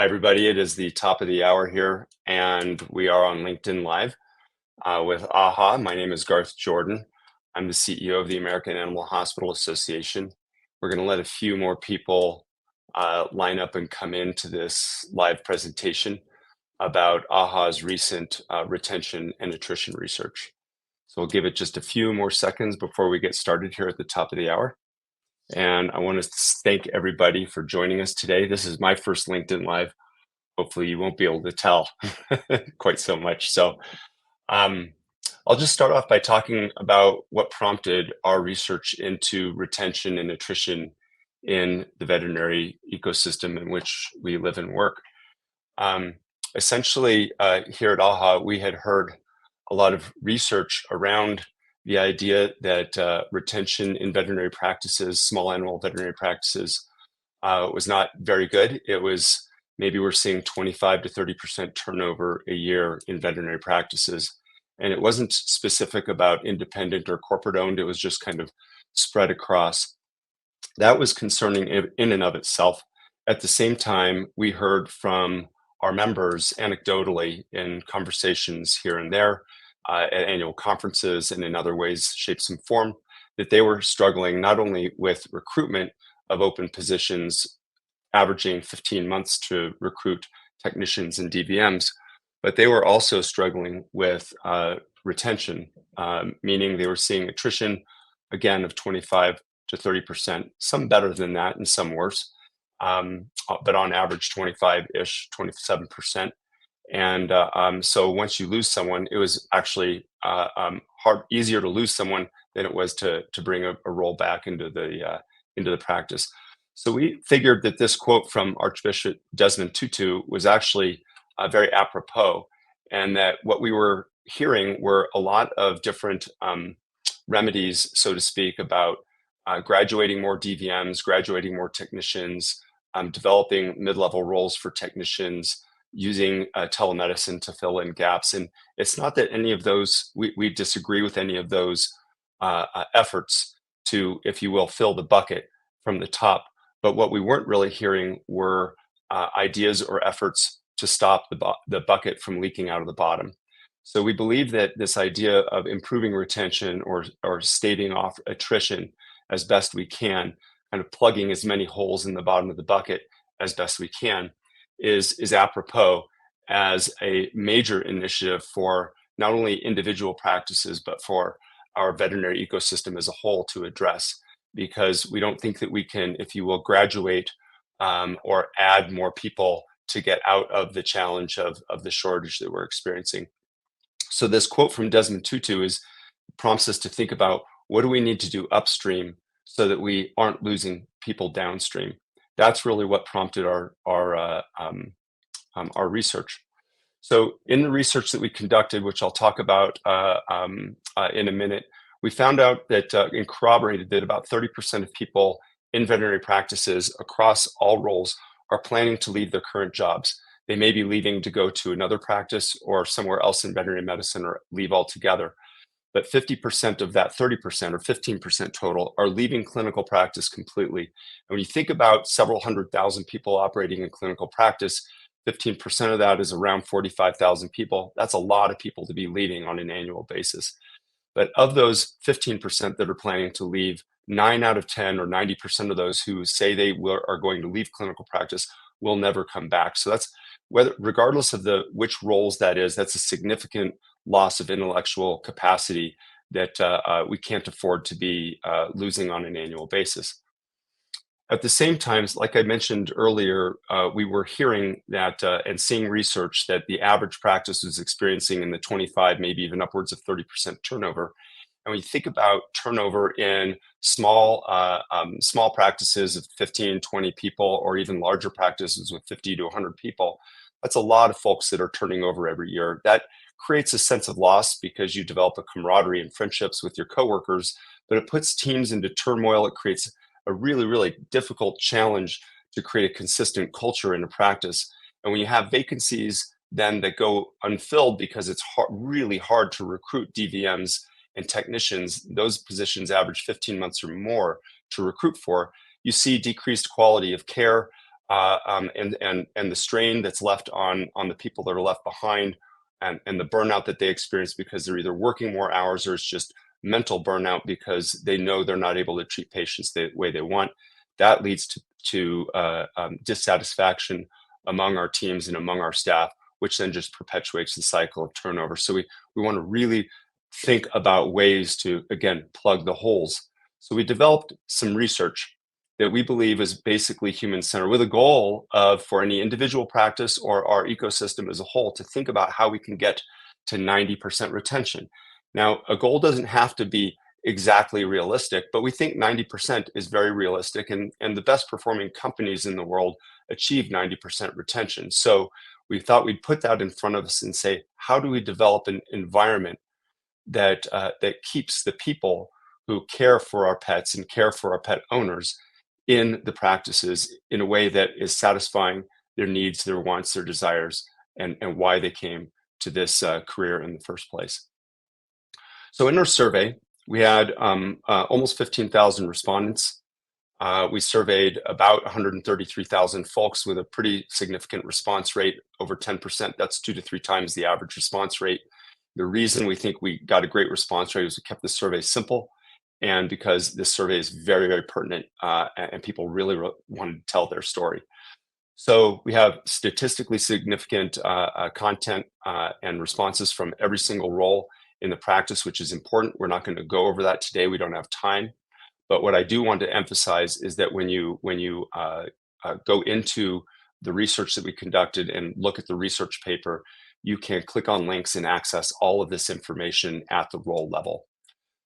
Hi, everybody. It is the top of the hour here, and we are on LinkedIn Live with AAHA. My name is Garth Jordan. I'm the CEO of the American Animal Hospital Association. We're going to let a few more people line up and come into this live presentation about AAHA's recent retention and attrition research. So we'll give it just a few more seconds before we get started here at the top of the hour. And I want to thank everybody for joining us today. This is my first LinkedIn Live. Hopefully you won't be able to tell quite so much. So I'll just start off by talking about what prompted our research into retention and attrition in the veterinary ecosystem in which we live and work. Essentially, here at AAHA, we had heard a lot of research around the idea that retention in veterinary practices, small animal veterinary practices, was not very good. It was maybe we're seeing 25 to 30% turnover a year in veterinary practices. And it wasn't specific about independent or corporate owned, it was just kind of spread across. That was concerning in and of itself. At the same time, we heard from our members anecdotally in conversations here and there, at annual conferences and in other ways, shapes and form, that they were struggling not only with recruitment of open positions, averaging 15 months to recruit technicians and DVMs, but they were also struggling with retention, meaning they were seeing attrition, again, of 25 to 30%, some better than that and some worse, but on average 25-ish, 27%. And so once you lose someone, it was actually easier to lose someone than it was to bring a role back into the practice. So we figured that this quote from Archbishop Desmond Tutu was actually very apropos, and that what we were hearing were a lot of different remedies, so to speak, about graduating more DVMs, graduating more technicians, developing mid-level roles for technicians, using telemedicine to fill in gaps. And it's not that any of those, we disagree with any of those efforts to, if you will, fill the bucket from the top. But what we weren't really hearing were ideas or efforts to stop the bucket from leaking out of the bottom. So we believe that this idea of improving retention or staving off attrition as best we can, kind of plugging as many holes in the bottom of the bucket as best we can, is apropos as a major initiative for not only individual practices, but for our veterinary ecosystem as a whole to address. Because we don't think that we can, if you will, graduate or add more people to get out of the challenge of the shortage that we're experiencing. So this quote from Desmond Tutu prompts us to think about what do we need to do upstream so that we aren't losing people downstream. That's really what prompted our research. So in the research that we conducted, which I'll talk about in a minute, we found out that and corroborated that about 30% of people in veterinary practices across all roles are planning to leave their current jobs. They may be leaving to go to another practice or somewhere else in veterinary medicine or leave altogether. But 50% of that 30% or 15% total are leaving clinical practice completely. And when you think about several 100,000 people operating in clinical practice, 15% of that is around 45,000 people. That's a lot of people to be leaving on an annual basis. But of those 15% that are planning to leave, 9 out of 10 or 90% of those who say they are going to leave clinical practice will never come back. So that's regardless of which roles that is, that's a significant loss of intellectual capacity that we can't afford to be losing on an annual basis. At the same time, like I mentioned earlier, we were hearing that and seeing research that the average practice was experiencing in the 25, maybe even upwards of 30% turnover. And when you think about turnover in small practices of 15, 20 people, or even larger practices with 50 to 100 people, that's a lot of folks that are turning over every year. That creates a sense of loss because you develop a camaraderie and friendships with your coworkers, but it puts teams into turmoil. It creates a really, really difficult challenge to create a consistent culture in a practice. And when you have vacancies then that go unfilled because it's really hard to recruit DVMs and technicians, those positions average 15 months or more to recruit for, you see decreased quality of care, and the strain that's left on the people that are left behind, and the burnout that they experience because they're either working more hours or it's just mental burnout because they know they're not able to treat patients the way they want. That leads to dissatisfaction among our teams and among our staff, which then just perpetuates the cycle of turnover. So we want to really think about ways to, again, plug the holes. So we developed some research that we believe is basically human-centered, with a goal of, for any individual practice or our ecosystem as a whole, to think about how we can get to 90% retention. Now, a goal doesn't have to be exactly realistic, but we think 90% is very realistic, and the best performing companies in the world achieve 90% retention. So we thought we'd put that in front of us and say, how do we develop an environment that keeps the people who care for our pets and care for our pet owners in the practices in a way that is satisfying their needs, their wants, their desires, and why they came to this career in the first place. So in our survey, we had almost 15,000 respondents. We surveyed about 133,000 folks with a pretty significant response rate, over 10%. That's 2 to 3 times the average response rate. The reason we think we got a great response rate is we kept the survey simple, and because this survey is very, very pertinent, and people really wanted to tell their story. So we have statistically significant content and responses from every single role in the practice, which is important. We're not going to go over that today. We don't have time. But what I do want to emphasize is that when you go into the research that we conducted and look at the research paper, you can click on links and access all of this information at the role level.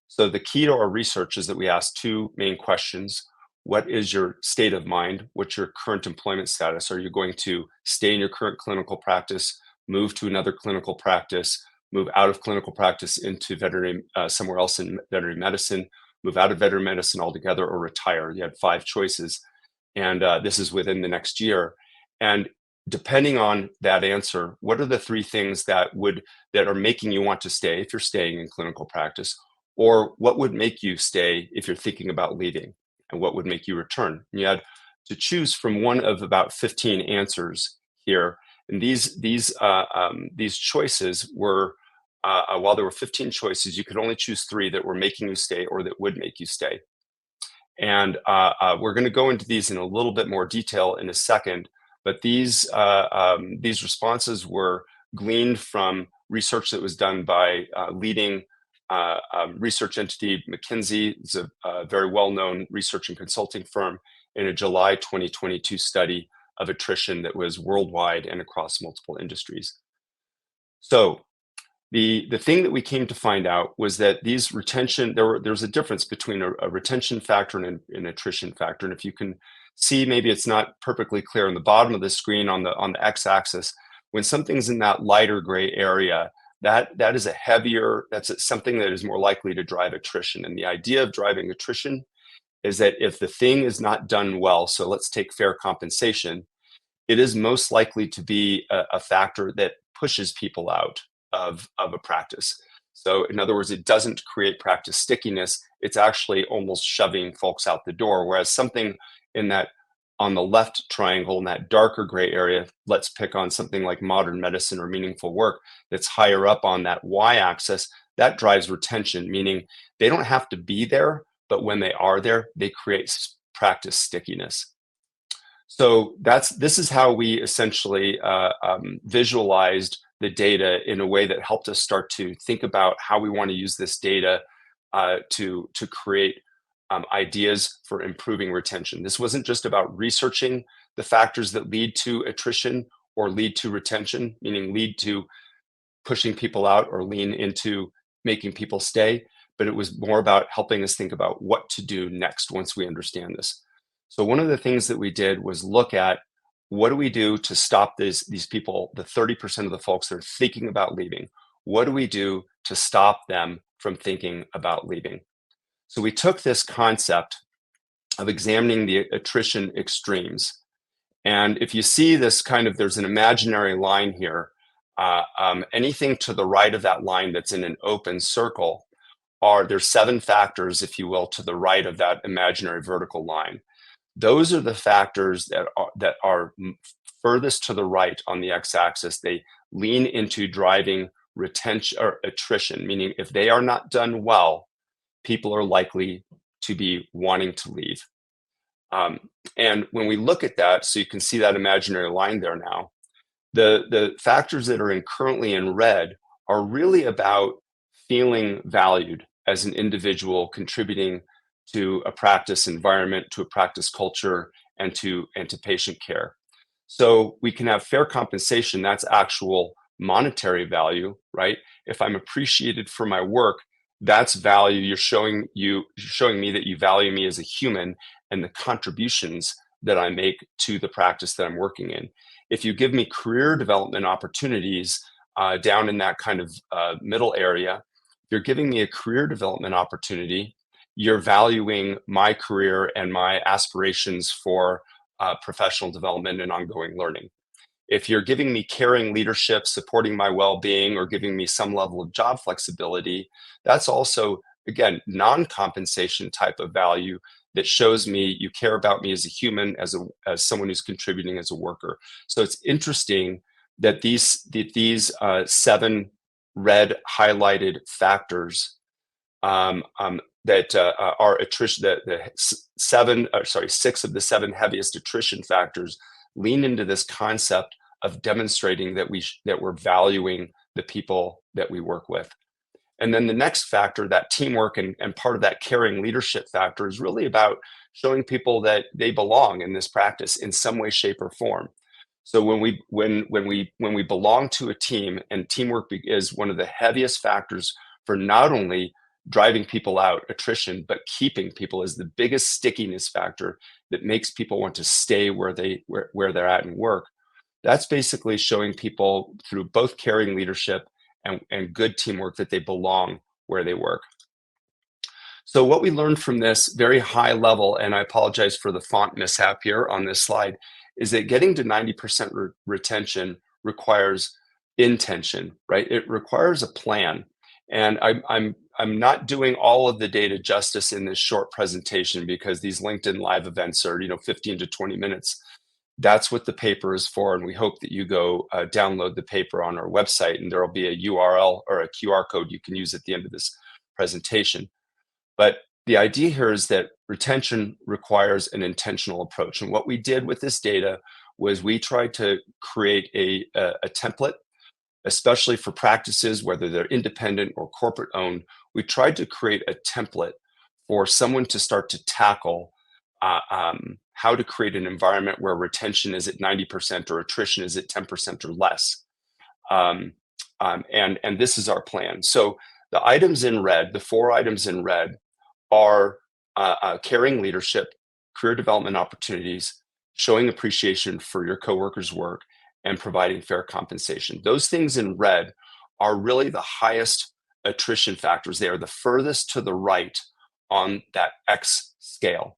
So the key to our research is that we ask 2 main questions. What is your state of mind? What's your current employment status? Are you going to stay in your current clinical practice, move to another clinical practice, move out of clinical practice into veterinary, somewhere else in veterinary medicine, move out of veterinary medicine altogether, or retire? You had 5 choices, and this is within the next year. And depending on that answer, what are the 3 things that are making you want to stay if you're staying in clinical practice? Or what would make you stay if you're thinking about leaving? And what would make you return? And you had to choose from one of about 15 answers here. And these choices were, while there were 15 choices, you could only choose 3 that were making you stay or that would make you stay. And we're going to go into these in a little bit more detail in a second. But these responses were gleaned from research that was done by leading research entity McKinsey. It's a very well-known research and consulting firm, in a July 2022 study of attrition that was worldwide and across multiple industries. So the thing that we came to find out was that these retention, there's a difference between a retention factor and an attrition factor. And if you can see, maybe it's not perfectly clear on the bottom of the screen on the x-axis, when something's in that lighter gray area, that is that's something that is more likely to drive attrition. And the idea of driving attrition is that if the thing is not done well, so let's take fair compensation, it is most likely to be a factor that pushes people out of a practice. So in other words, it doesn't create practice stickiness. It's actually almost shoving folks out the door. Whereas something in that, on the left triangle, in that darker gray area, let's pick on something like modern medicine or meaningful work, that's higher up on that y-axis, that drives retention, meaning they don't have to be there, but when they are there, they create practice stickiness. So this is how we essentially visualized the data in a way that helped us start to think about how we want to use this data to create ideas for improving retention. This wasn't just about researching the factors that lead to attrition or lead to retention, meaning lead to pushing people out or lean into making people stay, but it was more about helping us think about what to do next once we understand this. So one of the things that we did was look at, what do we do to stop these people, the 30% of the folks that are thinking about leaving? What do we do to stop them from thinking about leaving? So we took this concept of examining the attrition extremes. And if you see this there's an imaginary line here, anything to the right of that line that's in an open circle, there's 7 factors, if you will, to the right of that imaginary vertical line. Those are the factors that are furthest to the right on the x-axis. They lean into driving retention or attrition, meaning if they are not done well, people are likely to be wanting to leave. And when we look at that, so you can see that imaginary line there now, the factors that are currently in red are really about feeling valued as an individual, contributing to a practice environment, to a practice culture, and to patient care. So we can have fair compensation, that's actual monetary value, right? If I'm appreciated for my work, that's value. You're showing me that you value me as a human and the contributions that I make to the practice that I'm working in. If you give me career development opportunities down in that kind of middle area, if you're giving me a career development opportunity, you're valuing my career and my aspirations for professional development and ongoing learning. If you're giving me caring leadership, supporting my well-being, or giving me some level of job flexibility, that's also, again, non-compensation type of value that shows me you care about me as a human, as someone who's contributing as a worker. So it's interesting that these 7 red highlighted factors that are attrition, the 6 of the 7 heaviest attrition factors lean into this concept of demonstrating that we're valuing the people that we work with. And then the next factor, that teamwork and part of that caring leadership factor, is really about showing people that they belong in this practice in some way, shape, or form. So when we belong to a team, and teamwork is one of the heaviest factors for not only driving people out, attrition, but keeping people, is the biggest stickiness factor that makes people want to stay where they're at and work. That's basically showing people through both caring leadership and good teamwork that they belong where they work. So what we learned from this very high level, and I apologize for the font mishap here on this slide, is that getting to 90% retention requires intention, right? It requires a plan. And I'm not doing all of the data justice in this short presentation because these LinkedIn live events are 15 to 20 minutes. That's what the paper is for, and we hope that you go download the paper on our website, and there will be a URL or a QR code you can use at the end of this presentation. But the idea here is that retention requires an intentional approach. And what we did with this data was we tried to create a template, especially for practices, whether they're independent or corporate owned. We tried to create a template for someone to start to tackle how to create an environment where retention is at 90% or attrition is at 10% or less. And this is our plan. So the items in red, the 4 items in red, are caring leadership, career development opportunities, showing appreciation for your coworkers' work, and providing fair compensation. Those things in red are really the highest attrition factors. They are the furthest to the right on that X scale.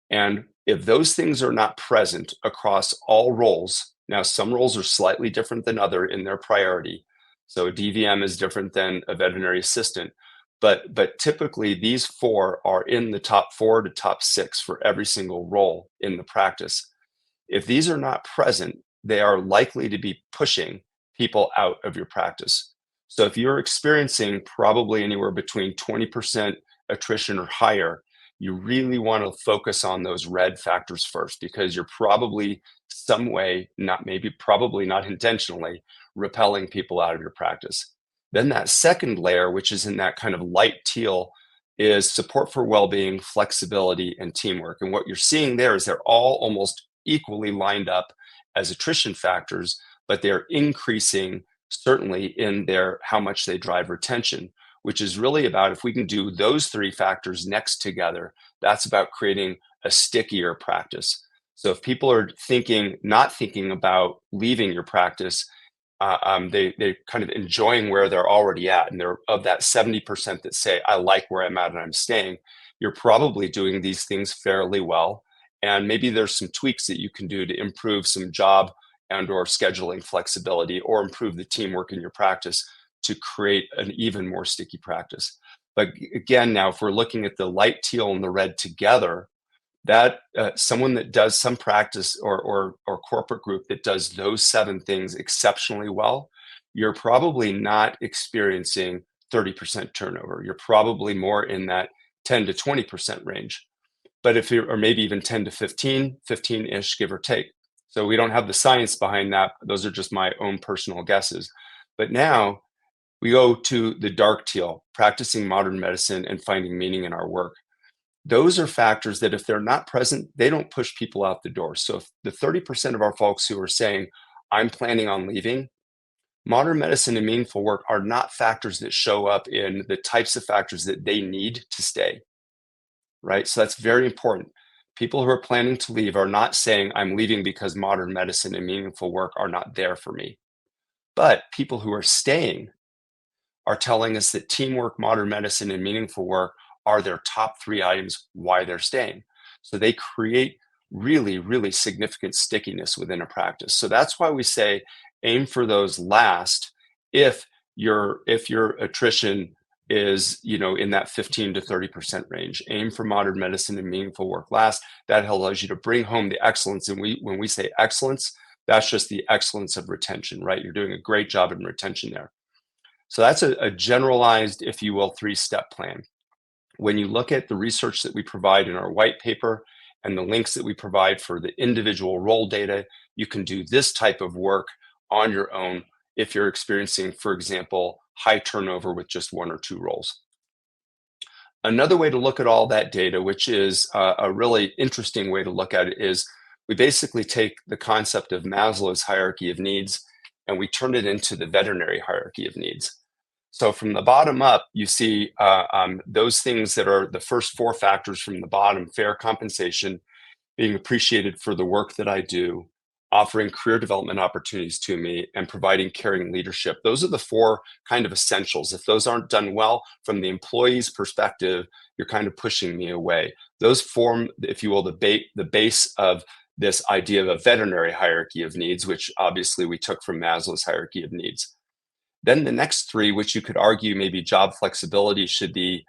And if those things are not present across all roles, now some roles are slightly different than other in their priority. So a DVM is different than a veterinary assistant. But typically these 4 are in the top 4 to top 6 for every single role in the practice. If these are not present, they are likely to be pushing people out of your practice. So if you're experiencing probably anywhere between 20% attrition or higher, you really want to focus on those red factors first, because you're probably some way, probably not intentionally, repelling people out of your practice. Then that second layer, which is in that kind of light teal, is support for well-being, flexibility, and teamwork. And what you're seeing there is they're all almost equally lined up as attrition factors, but they're increasing certainly in their how much they drive retention, which is really about, if we can do those 3 factors next together, that's about creating a stickier practice. So if people are not thinking about leaving your practice, they're kind of enjoying where they're already at, and they're of that 70% that say, I like where I'm at and I'm staying, you're probably doing these things fairly well. And maybe there's some tweaks that you can do to improve some job and or scheduling flexibility, or improve the teamwork in your practice to create an even more sticky practice. But again, now if we're looking at the light teal and the red together, that someone that does some practice or corporate group that does those 7 things exceptionally well, you're probably not experiencing 30% turnover. You're probably more in that 10 to 20% range. But if you're, or maybe even 10 to 15-ish, give or take. So we don't have the science behind that. Those are just my own personal guesses. But now we go to the dark teal, practicing modern medicine and finding meaning in our work. Those are factors that if they're not present, they don't push people out the door. So if the 30% of our folks who are saying, I'm planning on leaving, modern medicine and meaningful work are not factors that show up in the types of factors that they need to stay, right? So that's very important. People who are planning to leave are not saying, I'm leaving because modern medicine and meaningful work are not there for me. But people who are staying are telling us that teamwork, modern medicine, and meaningful work are their top 3 items why they're staying. So they create really, really significant stickiness within a practice. So that's why we say aim for those last if your attrition is in that 15 to 30% range. Aim for modern medicine and meaningful work last. That allows you to bring home the excellence. And when we say excellence, that's just the excellence of retention, right? You're doing a great job in retention there. So that's a generalized, if you will, 3-step plan. When you look at the research that we provide in our white paper and the links that we provide for the individual role data, you can do this type of work on your own if you're experiencing, for example, high turnover with just 1 or 2 roles. Another way to look at all that data, which is a really interesting way to look at it, is we basically take the concept of Maslow's hierarchy of needs and we turn it into the veterinary hierarchy of needs. So from the bottom up, you see those things that are the first 4 factors from the bottom: fair compensation, being appreciated for the work that I do, offering career development opportunities to me, and providing caring leadership. Those are the 4 kind of essentials. If those aren't done well from the employee's perspective, you're kind of pushing me away. Those form, if you will, the base of this idea of a veterinary hierarchy of needs, which obviously we took from Maslow's hierarchy of needs. Then the next 3, which you could argue maybe job flexibility should be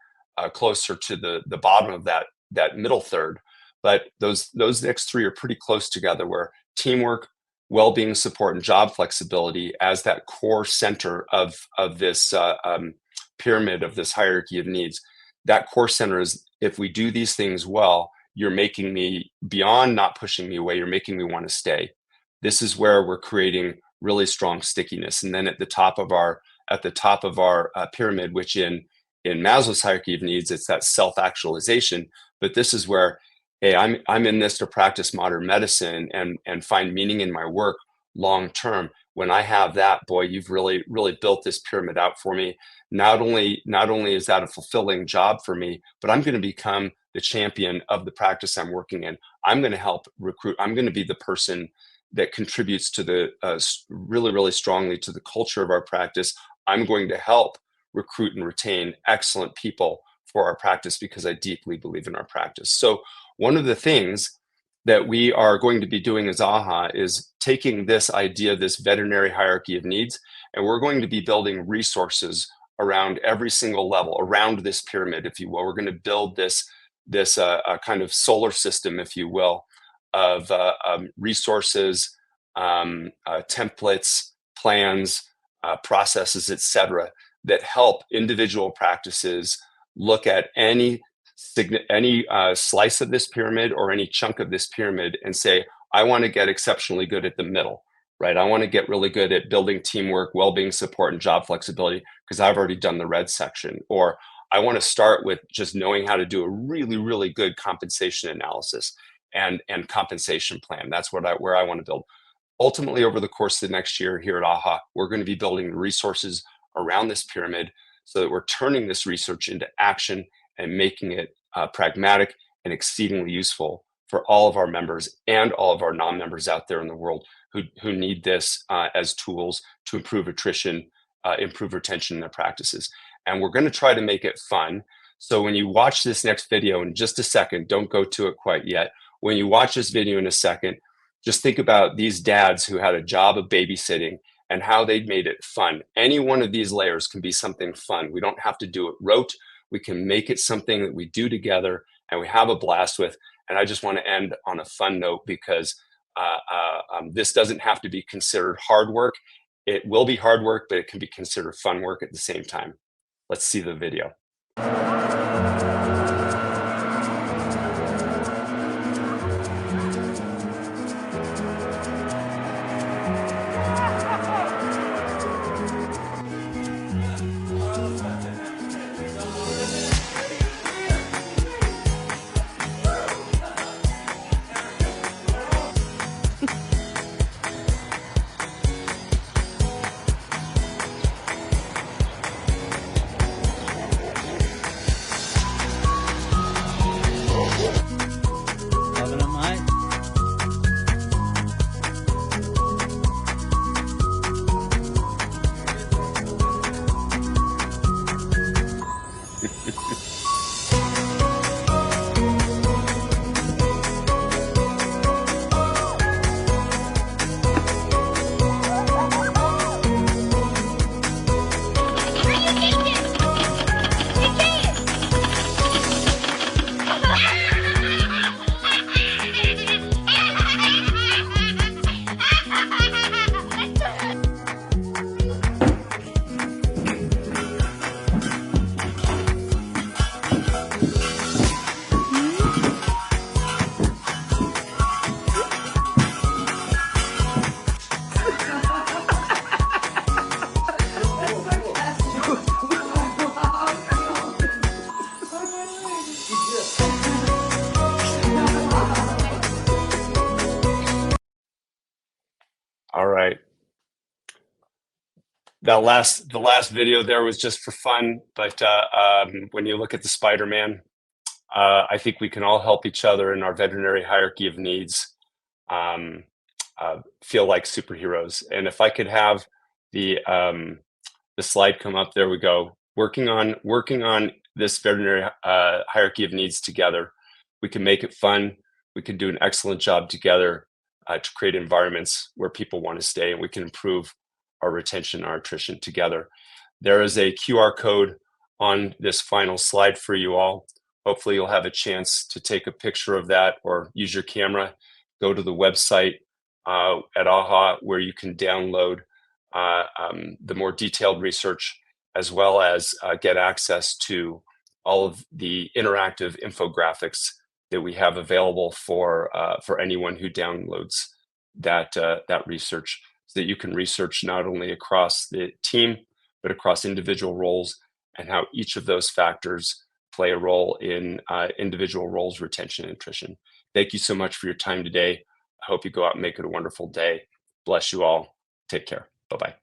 closer to the bottom of that middle third. But those next 3 are pretty close together, where teamwork, well-being support, and job flexibility as that core center of this pyramid, of this hierarchy of needs. That core center is, if we do these things well, you're making me, beyond not pushing me away, you're making me want to stay. This is where we're creating really strong stickiness. And then at the top of our pyramid, which in Maslow's hierarchy of needs, it's that self-actualization. But this is where, hey, I'm in this to practice modern medicine and find meaning in my work long term. When I have that, boy, you've really built this pyramid out for me. Not only is that a fulfilling job for me, but I'm going to become the champion of the practice I'm working in. I'm going to help recruit. I'm going to be the person that contributes to the really strongly to the culture of our practice. I'm going to help recruit and retain excellent people for our practice because I deeply believe in our practice. So one of the things that we are going to be doing as AAHA is taking this idea, this veterinary hierarchy of needs, and we're going to be building resources around every single level, around this pyramid, if you will. We're going to build this kind of solar system, if you will, of resources, templates, plans, processes, etc., that help individual practices look at any slice of this pyramid or any chunk of this pyramid and say, I want to get exceptionally good at the middle, right? I want to get really good at building teamwork, well-being support, and job flexibility because I've already done the red section. Or I want to start with just knowing how to do a really good compensation analysis and compensation plan. That's where I want to build. Ultimately, over the course of the next year here at AAHA, we're going to be building resources around this pyramid so that we're turning this research into action and making it pragmatic and exceedingly useful for all of our members and all of our non-members out there in the world who need this as tools to improve attrition, improve retention in their practices. And we're going to try to make it fun. So when you watch this next video in just a second, don't go to it quite yet. When you watch this video in a second, just think about these dads who had a job of babysitting and how they made it fun. Any one of these layers can be something fun. We don't have to do it rote. We can make it something that we do together and we have a blast with. And I just want to end on a fun note because this doesn't have to be considered hard work. It will be hard work, but it can be considered fun work at the same time. Let's see the video. All right. The last video there was just for fun, but when you look at the Spider-Man, I think we can all help each other in our veterinary hierarchy of needs feel like superheroes. And if I could have the slide come up, there we go. Working on this veterinary hierarchy of needs together, we can make it fun. We can do an excellent job together to create environments where people want to stay, and we can improve our retention, our attrition together. There is a QR code on this final slide for you all. Hopefully you'll have a chance to take a picture of that or use your camera, go to the website at AAHA where you can download the more detailed research, as well as get access to all of the interactive infographics that we have available for anyone who downloads that research, so that you can research not only across the team, but across individual roles and how each of those factors play a role in individual roles, retention, and attrition. Thank you so much for your time today. I hope you go out and make it a wonderful day. Bless you all. Take care. Bye-bye.